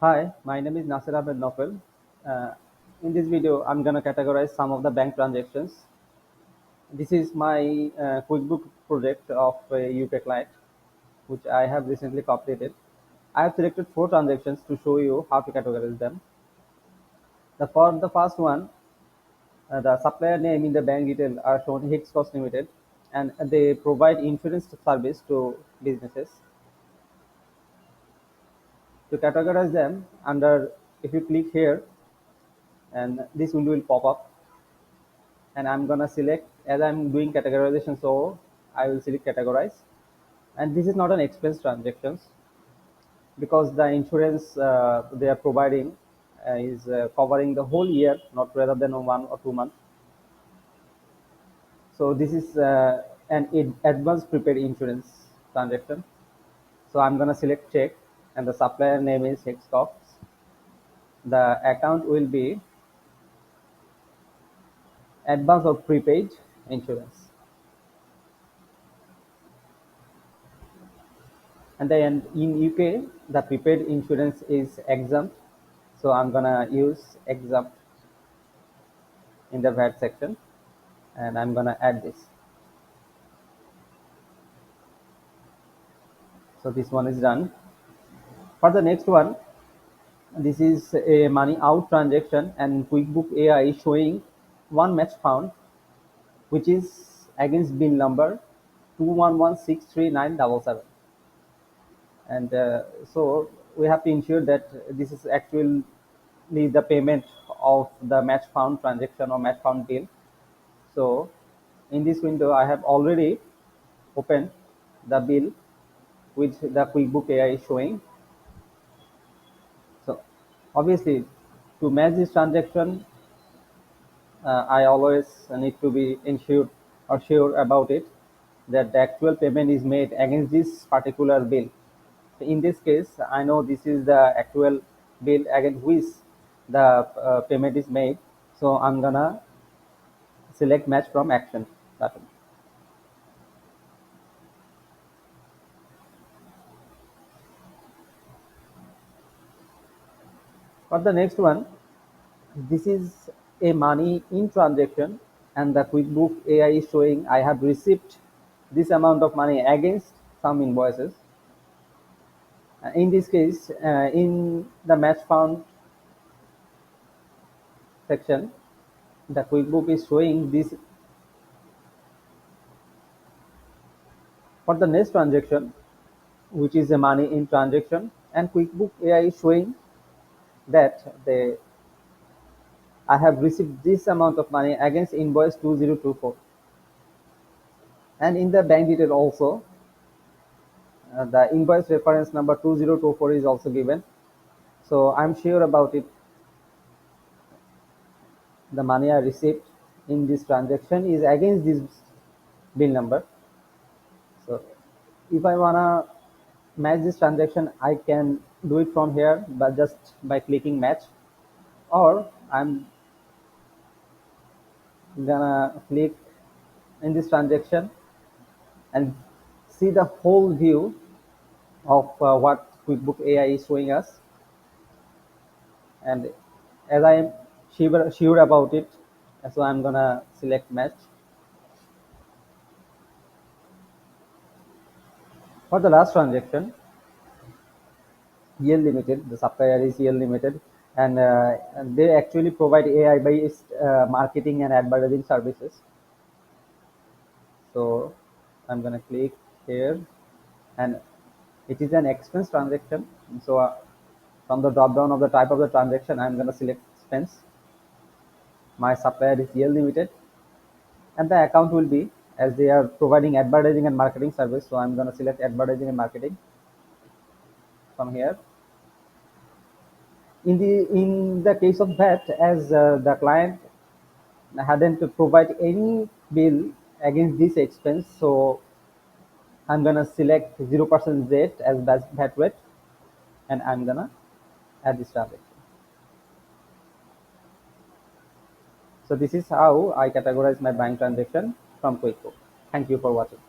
Hi, my name is Nasir Ahmed Nofel. Uh, in this video, I'm going to categorize some of the bank transactions. This is my QuickBook project of a UK client, which I have recently completed. I have selected four transactions to show you how to categorize them. For the first one, the supplier name in the bank detail are shown Hicks Cost Limited, and they provide insurance service to businesses. To categorize them under, if you click here, and this window will pop up, and I'm gonna select as I'm doing categorization, so I will select categorize. And this is not an expense transactions because the insurance they are providing is covering the whole year, not rather than 1 or 2 months. So this is an advanced prepaid insurance transaction. So I'm gonna select check, and the supplier name is Hexcox. The account will be advance or prepaid insurance. And then in UK, the prepaid insurance is exempt. So I'm gonna use exempt in the VAT section, and I'm gonna add this. So this one is done. For the next one, this is a money out transaction, and QuickBook AI is showing one match found, which is against bill number 211639777. And so we have to ensure that this is actually the payment of the match found transaction or match found bill. So in this window, I have already opened the bill which the QuickBook AI is showing. So obviously, to match this transaction, I always need to be ensured or sure about it that the actual payment is made against this particular bill. So in this case, I know this is the actual bill against which the payment is made. So I'm gonna select match from action button. For the next one, this is a money in transaction, and the QuickBook AI is showing I have received this amount of money against some invoices. In this case, in the match found section, the QuickBook is showing this. For the next transaction, which is a money in transaction, and QuickBook AI is showing that I have received this amount of money against invoice 2024. And in the bank detail also, the invoice reference number 2024 is also given. So I'm sure about it. The money I received in this transaction is against this bill number. So if I wanna match this transaction, I can do it from here, but just by clicking match, or I'm gonna click in this transaction and see the whole view of what QuickBook AI is showing us. And as I am sure about it, so I'm gonna select match. For the last transaction, EL Limited, the supplier is EL Limited, and they actually provide AI based marketing and advertising services. So I'm gonna click here, and it is an expense transaction. So from the drop down of the type of the transaction, I'm gonna select expense. My supplier is EL Limited, and the account will be, as they are providing advertising and marketing service, so I'm gonna select advertising and marketing from here. In the case of that, as the client hadn't provide any bill against this expense, so I'm gonna select 0% rate as VAT rate, and I'm gonna add this transaction. So this is how I categorize my bank transaction from QuickBooks. Thank you for watching.